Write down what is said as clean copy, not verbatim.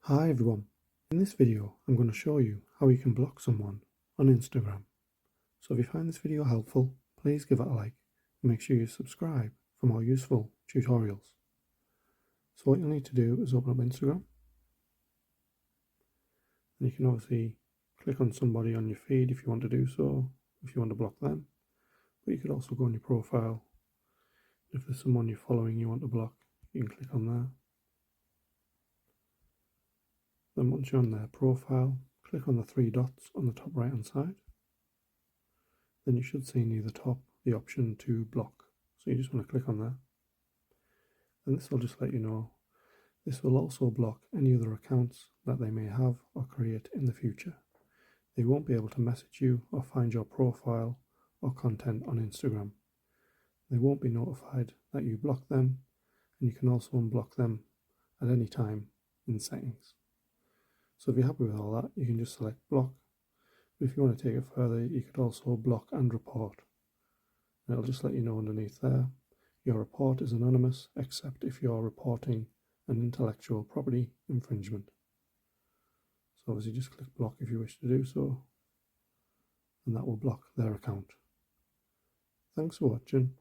Hi everyone, in this video I'm going to show you how you can block someone on Instagram. So if you find this video helpful, please give it a like and make sure you subscribe for more useful tutorials. So what you'll need to do is open up Instagram, and you can obviously click on somebody on your feed if you want to do so, if you want to block them, but you could also go on your profile. If there's someone you're following you want to block, you can click on there. Then once you're on their profile, click on the three dots on the top right hand side. Then you should see near the top the option to block. So you just want to click on that. And this will just let you know. This will also block any other accounts that they may have or create in the future. They won't be able to message you or find your profile or content on Instagram. They won't be notified that you blocked them, and you can also unblock them at any time in settings. So if you're happy with all that, you can just select block. But if you want to take it further, you could also block and report. And it'll just let you know underneath there, your report is anonymous except if you're reporting an intellectual property infringement. So obviously just click block if you wish to do so, and that will block their account. Thanks for watching.